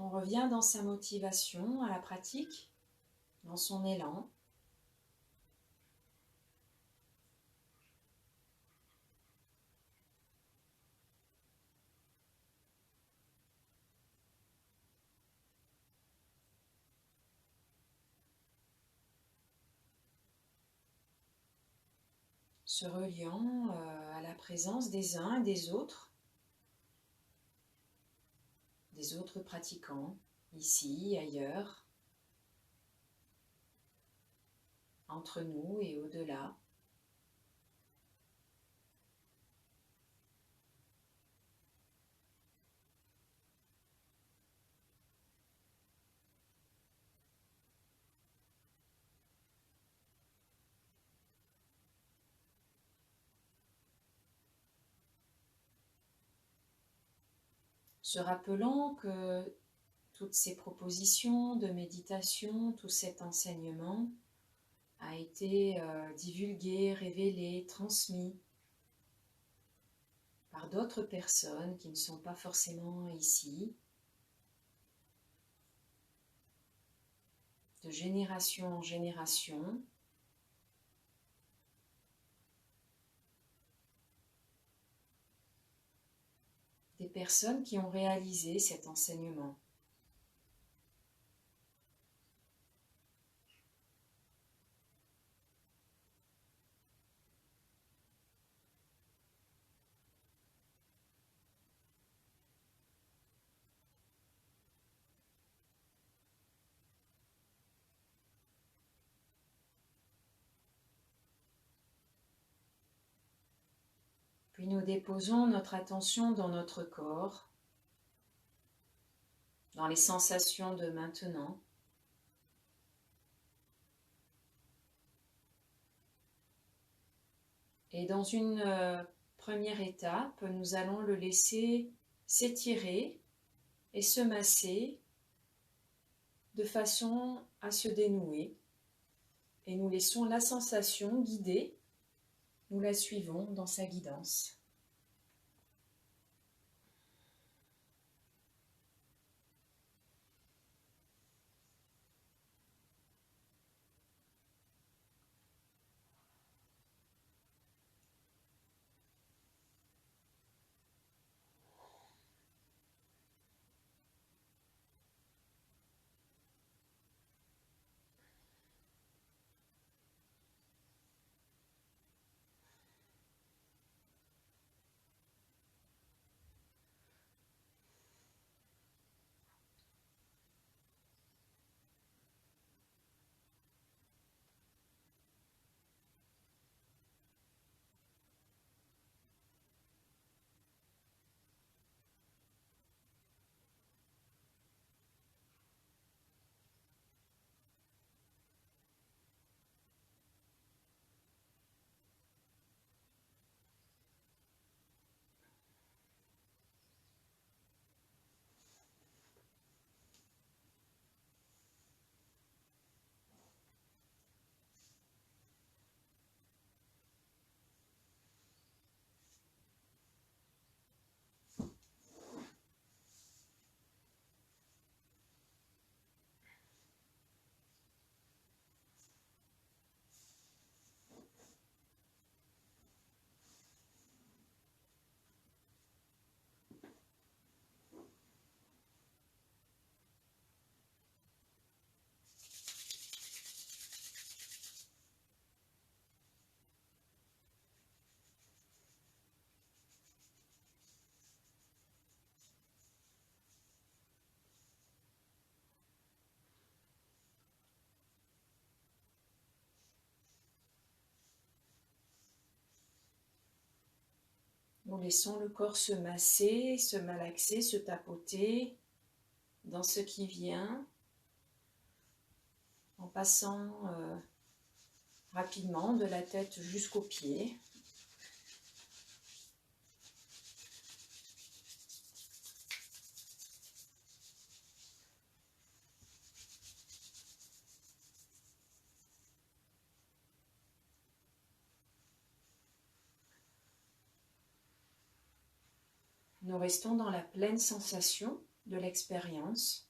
On revient dans sa motivation à la pratique, dans son élan. Se reliant à la présence des uns et des autres pratiquants, ici, ailleurs, entre nous et au-delà. Se rappelant que toutes ces propositions de méditation, tout cet enseignement a été divulgué, révélé, transmis par d'autres personnes qui ne sont pas forcément ici, de génération en génération. Des personnes qui ont réalisé cet enseignement. Puis nous déposons notre attention dans notre corps, dans les sensations de maintenant. Et dans une première étape, nous allons le laisser s'étirer et se masser de façon à se dénouer. Et nous laissons la sensation guider, nous la suivons dans sa guidance. Nous laissons le corps se masser, se malaxer, se tapoter dans ce qui vient, en passant rapidement de la tête jusqu'aux pieds. Nous restons dans la pleine sensation de l'expérience.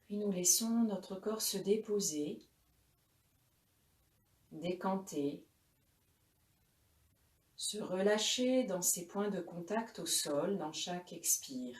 Puis nous laissons notre corps se déposer, décanter, se relâcher dans ses points de contact au sol dans chaque expire.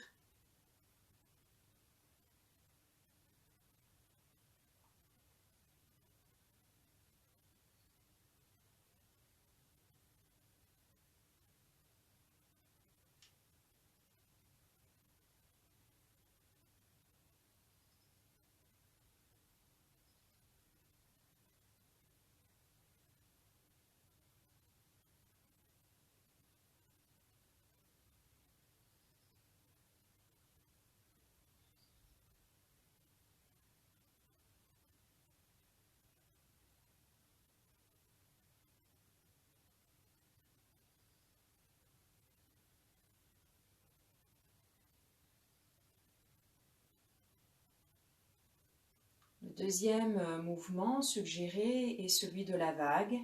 Le deuxième mouvement suggéré est celui de la vague.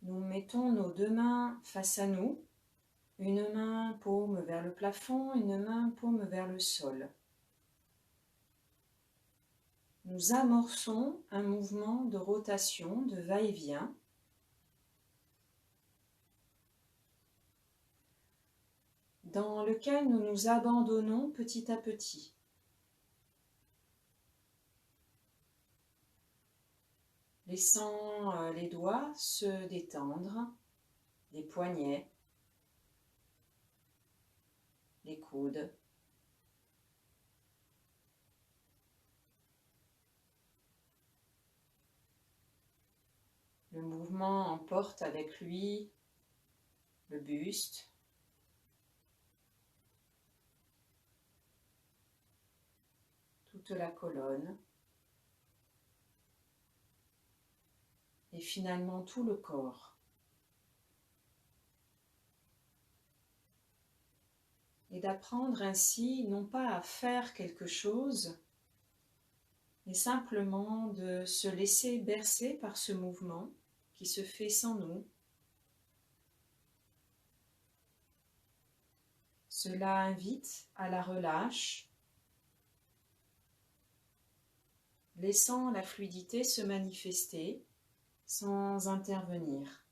Nous mettons nos deux mains face à nous, une main paume vers le plafond, une main paume vers le sol. Nous amorçons un mouvement de rotation, de va-et-vient. Dans lequel nous nous abandonnons petit à petit. Laissant les doigts se détendre, les poignets, les coudes. Le mouvement emporte avec lui le buste, toute la colonne et finalement tout le corps. Et d'apprendre ainsi non pas à faire quelque chose, mais simplement de se laisser bercer par ce mouvement qui se fait sans nous. Cela invite à la relâche, laissant la fluidité se manifester sans intervenir.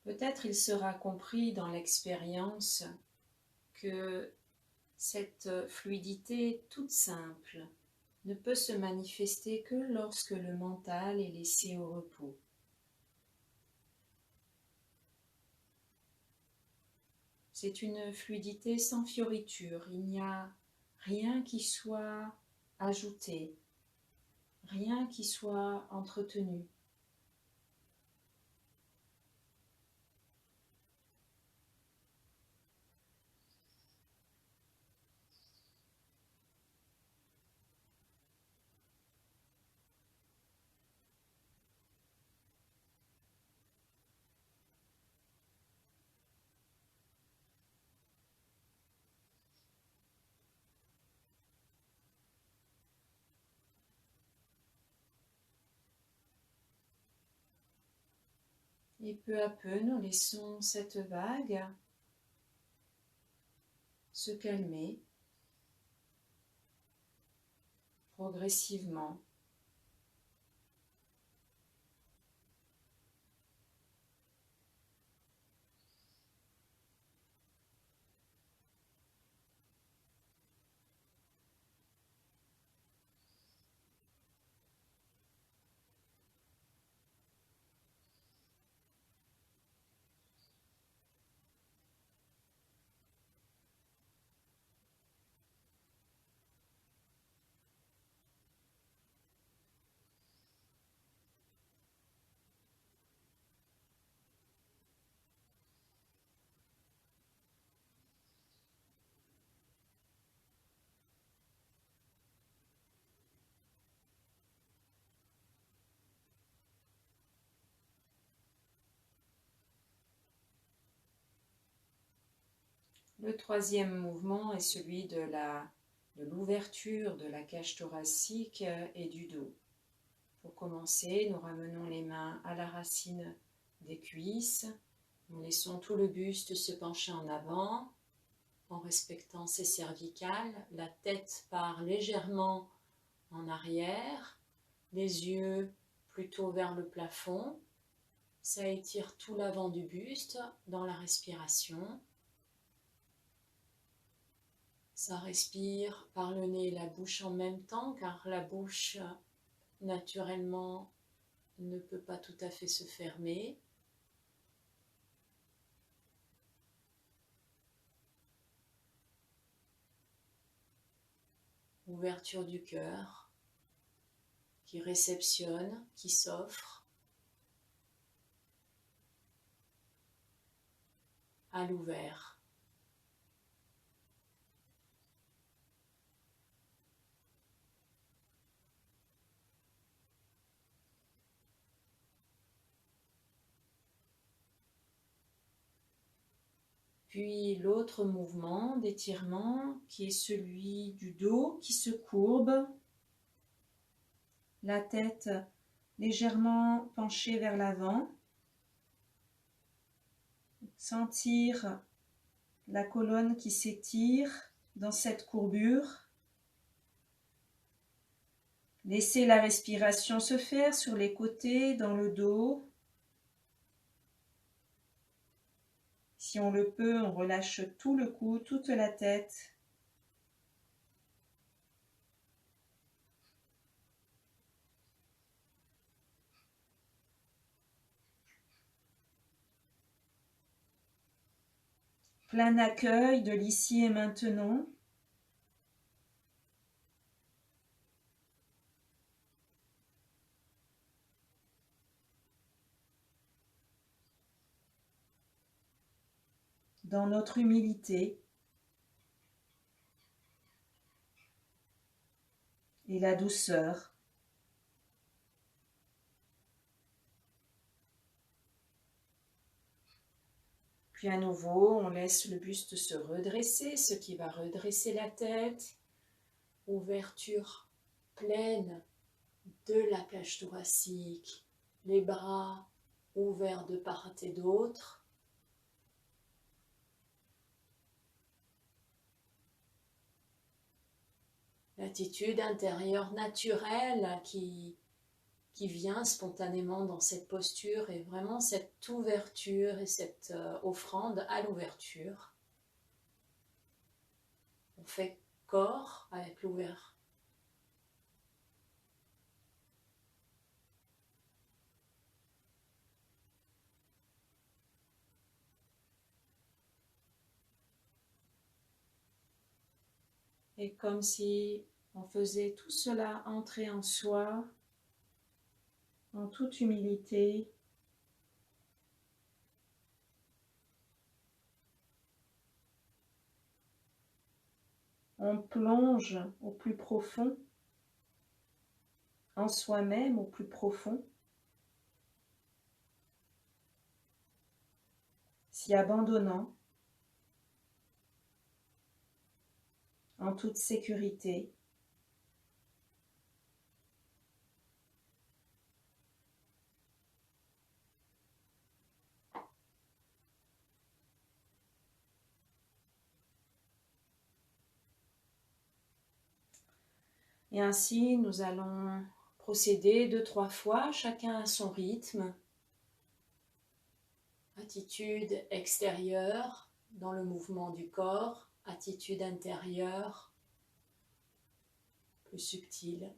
Peut-être il sera compris dans l'expérience que cette fluidité toute simple ne peut se manifester que lorsque le mental est laissé au repos. C'est une fluidité sans fioriture, il n'y a rien qui soit ajouté, rien qui soit entretenu. Et peu à peu, nous laissons cette vague se calmer progressivement. Le troisième mouvement est celui de l'ouverture de la cage thoracique et du dos. Pour commencer, nous ramenons les mains à la racine des cuisses. Nous laissons tout le buste se pencher en avant en respectant ses cervicales. La tête part légèrement en arrière, les yeux plutôt vers le plafond. Ça étire tout l'avant du buste dans la respiration. Ça respire par le nez et la bouche en même temps, car la bouche, naturellement, ne peut pas tout à fait se fermer. Ouverture du cœur, qui réceptionne, qui s'offre à l'ouvert. Puis l'autre mouvement d'étirement qui est celui du dos qui se courbe, la tête légèrement penchée vers l'avant. Sentir la colonne qui s'étire dans cette courbure. Laissez la respiration se faire sur les côtés, dans le dos. Si on le peut, on relâche tout le cou, toute la tête. Plein accueil de l'ici et maintenant. Dans notre humilité et la douceur. Puis à nouveau, on laisse le buste se redresser, ce qui va redresser la tête. Ouverture pleine de la cage thoracique, les bras ouverts de part et d'autre. L'attitude intérieure naturelle qui vient spontanément dans cette posture et vraiment cette ouverture et cette offrande à l'ouverture. On fait corps avec l'ouvert. Et comme si on faisait tout cela entrer en soi, en toute humilité. On plonge au plus profond, en soi-même au plus profond, s'y abandonnant, en toute sécurité. Et ainsi, nous allons procéder 2-3 fois, chacun à son rythme. Attitude extérieure dans le mouvement du corps, attitude intérieure plus subtile.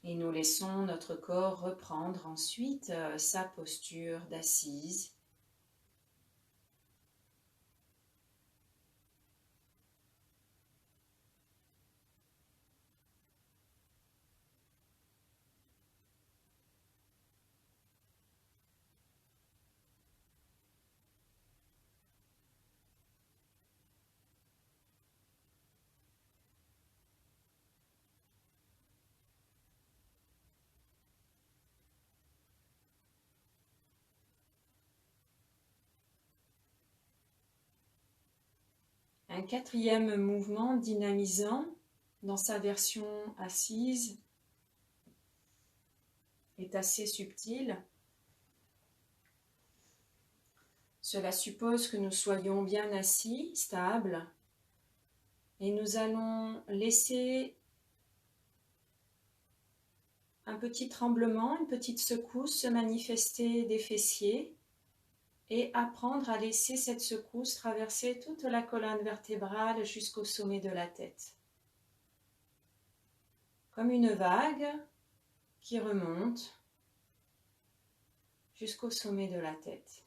Et nous laissons notre corps reprendre ensuite sa posture d'assise. Un quatrième mouvement dynamisant dans sa version assise est assez subtil. Cela suppose que nous soyons bien assis, stables, et nous allons laisser un petit tremblement, une petite secousse se manifester des fessiers et apprendre à laisser cette secousse traverser toute la colonne vertébrale jusqu'au sommet de la tête. Comme une vague qui remonte jusqu'au sommet de la tête.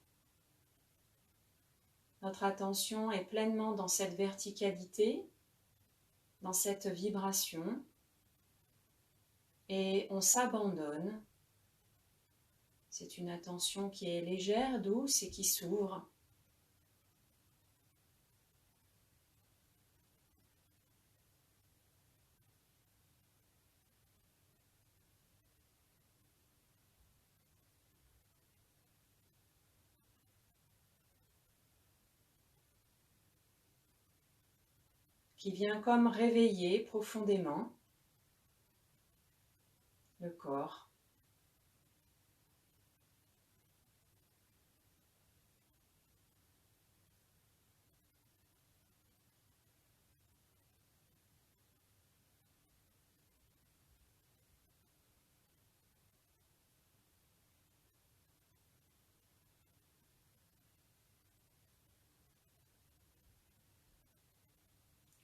Notre attention est pleinement dans cette verticalité, dans cette vibration, et on s'abandonne. C'est une attention qui est légère, douce et qui s'ouvre. Qui vient comme réveiller profondément le corps.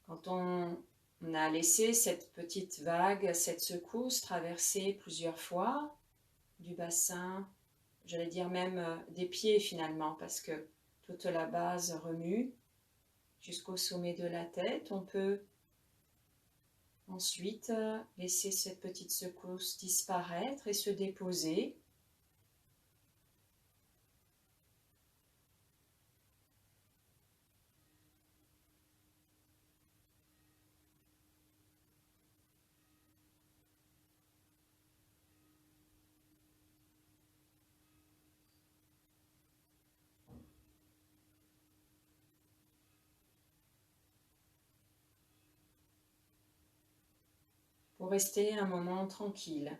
Quand on a laissé cette petite vague, cette secousse traverser plusieurs fois du bassin, j'allais dire même des pieds finalement, parce que toute la base remue jusqu'au sommet de la tête, on peut ensuite laisser cette petite secousse disparaître et se déposer. Pour rester un moment tranquille.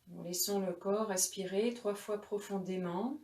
Nous laissons le corps respirer 3 fois profondément.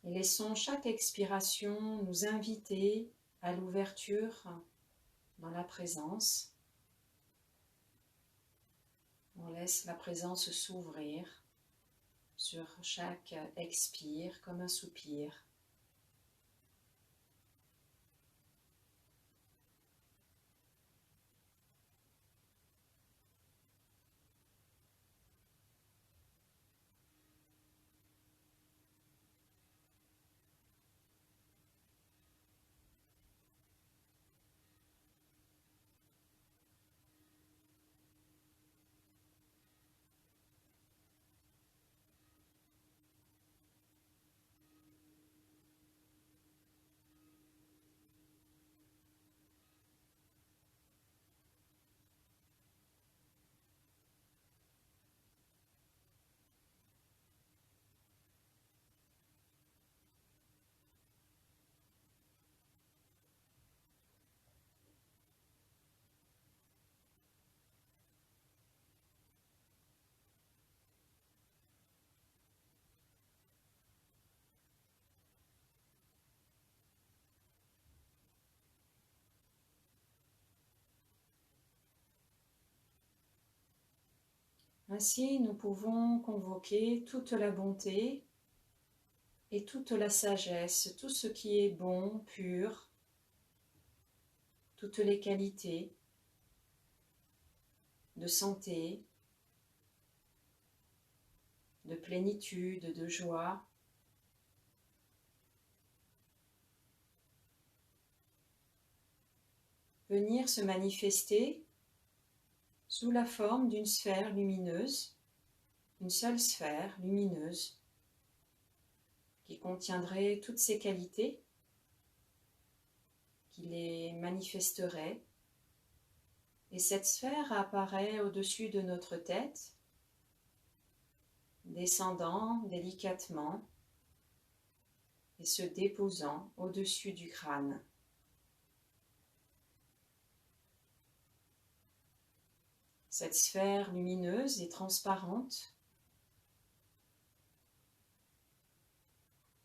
Et laissons chaque expiration nous inviter à l'ouverture dans la présence. On laisse la présence s'ouvrir sur chaque expire comme un soupir. Ainsi, nous pouvons convoquer toute la bonté et toute la sagesse, tout ce qui est bon, pur, toutes les qualités de santé, de plénitude, de joie. Venir se manifester sous la forme d'une sphère lumineuse, une seule sphère lumineuse qui contiendrait toutes ces qualités, qui les manifesterait. Et cette sphère apparaît au-dessus de notre tête, descendant délicatement et se déposant au-dessus du crâne. Cette sphère lumineuse et transparente,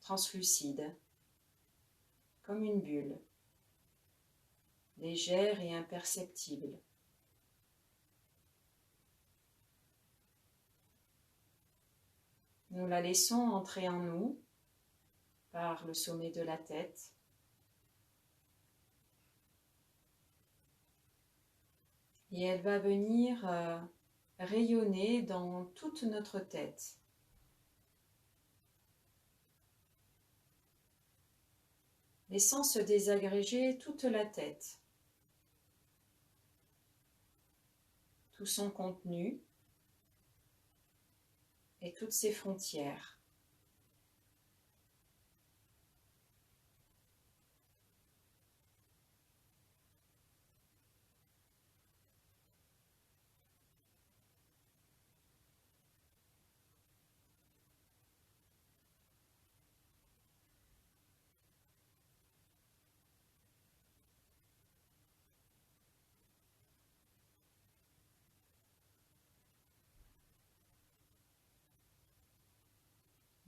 translucide, comme une bulle, légère et imperceptible. Nous la laissons entrer en nous par le sommet de la tête. Et elle va venir rayonner dans toute notre tête. Laissant se désagréger toute la tête, tout son contenu et toutes ses frontières.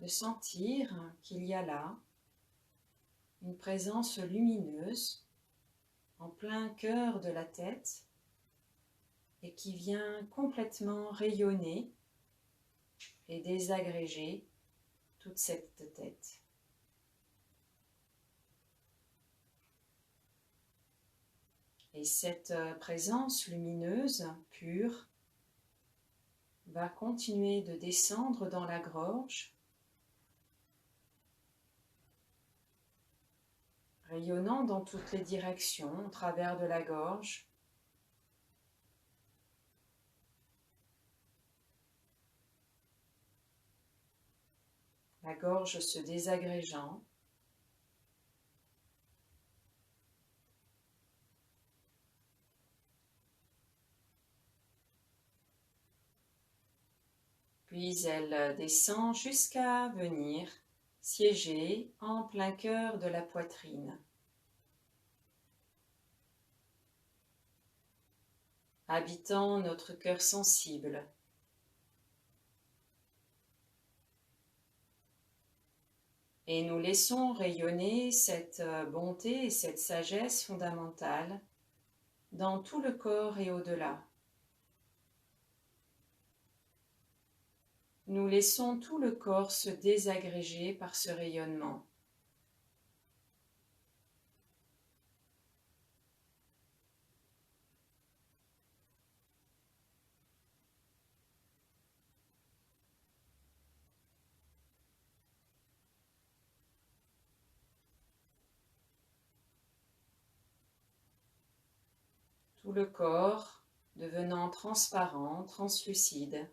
De sentir qu'il y a là une présence lumineuse en plein cœur de la tête et qui vient complètement rayonner et désagréger toute cette tête. Et cette présence lumineuse, pure, va continuer de descendre dans la gorge, rayonnant dans toutes les directions au travers de la gorge. La gorge se désagrégeant. Puis elle descend jusqu'à venir siéger en plein cœur de la poitrine, habitant notre cœur sensible. Et nous laissons rayonner cette bonté et cette sagesse fondamentale dans tout le corps et au-delà. Nous laissons tout le corps se désagréger par ce rayonnement. Tout le corps devenant transparent, translucide.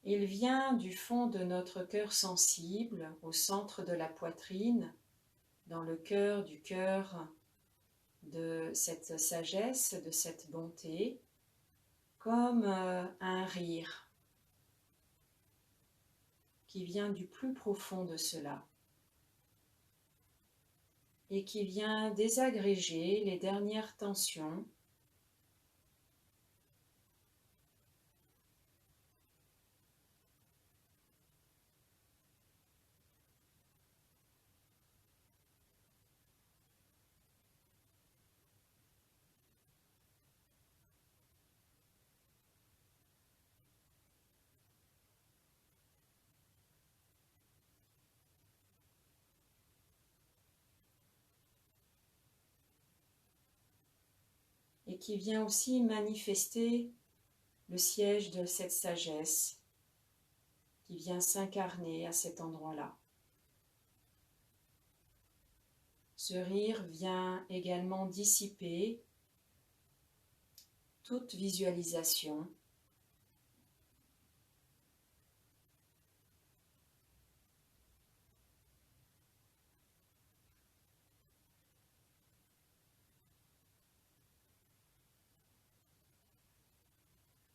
Il vient du fond de notre cœur sensible, au centre de la poitrine, dans le cœur du cœur de cette sagesse, de cette bonté, comme un rire qui vient du plus profond de cela et qui vient désagréger les dernières tensions et qui vient aussi manifester le siège de cette sagesse qui vient s'incarner à cet endroit-là. Ce rire vient également dissiper toute visualisation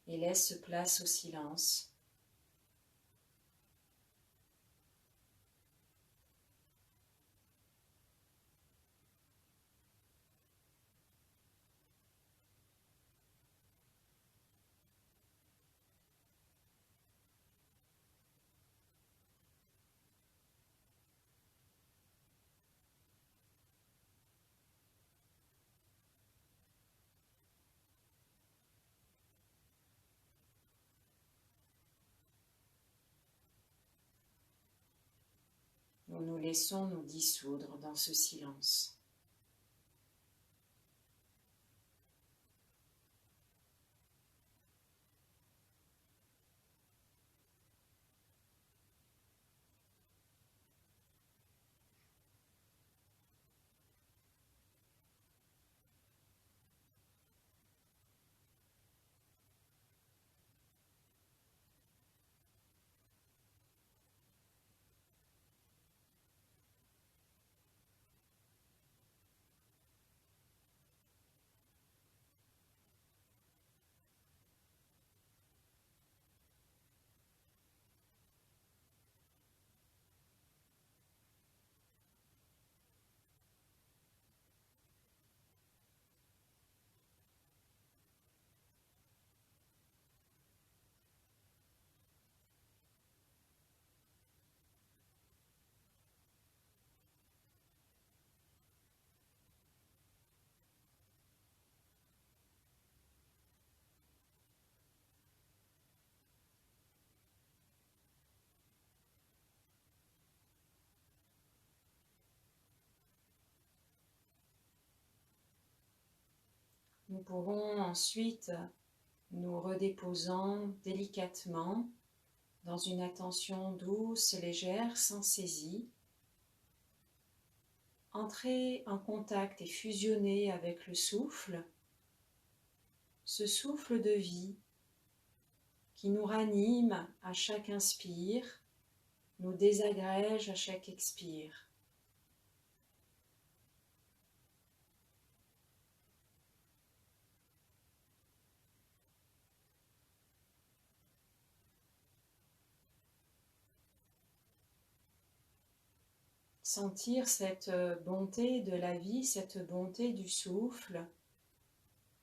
et laisse place au silence. Nous nous laissons nous dissoudre dans ce silence. Nous pourrons ensuite, nous redéposant délicatement dans une attention douce, légère, sans saisie, entrer en contact et fusionner avec le souffle, ce souffle de vie qui nous ranime à chaque inspire, nous désagrège à chaque expire. Sentir cette bonté de la vie, cette bonté du souffle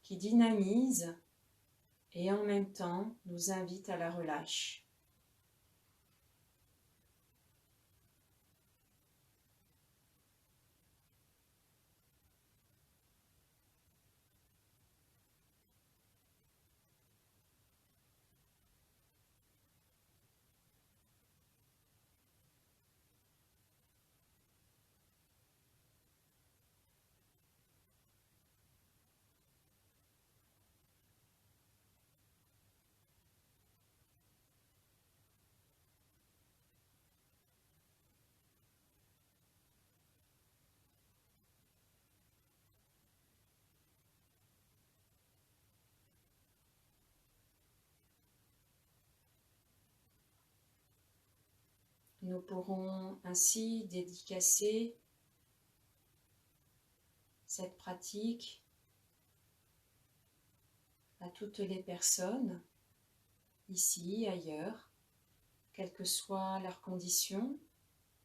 qui dynamise et en même temps nous invite à la relâche. Nous pourrons ainsi dédicacer cette pratique à toutes les personnes, ici, ailleurs, quelle que soit leur condition,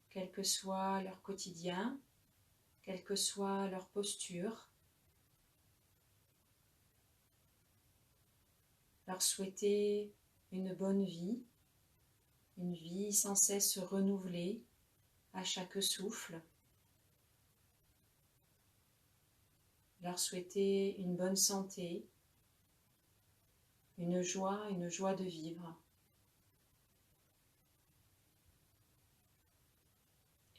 quel que soit leur quotidien, quelle que soit leur posture. Leur souhaiter une bonne vie, une vie sans cesse renouvelée à chaque souffle. Leur souhaiter une bonne santé, une joie de vivre.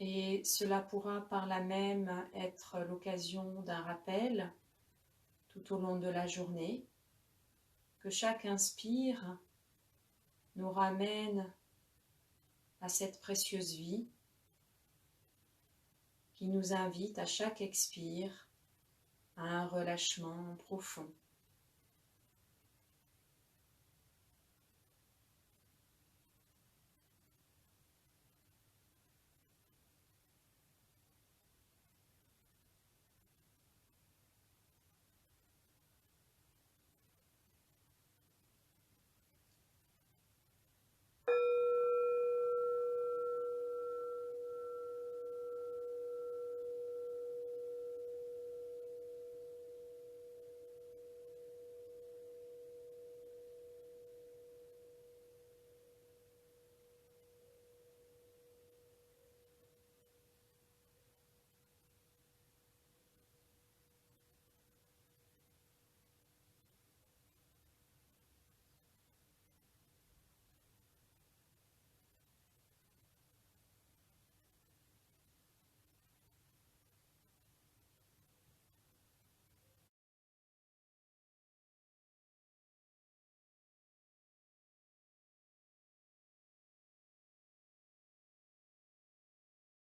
Et cela pourra par là même être l'occasion d'un rappel tout au long de la journée, que chaque inspire nous ramène à cette précieuse vie qui nous invite à chaque expire à un relâchement profond.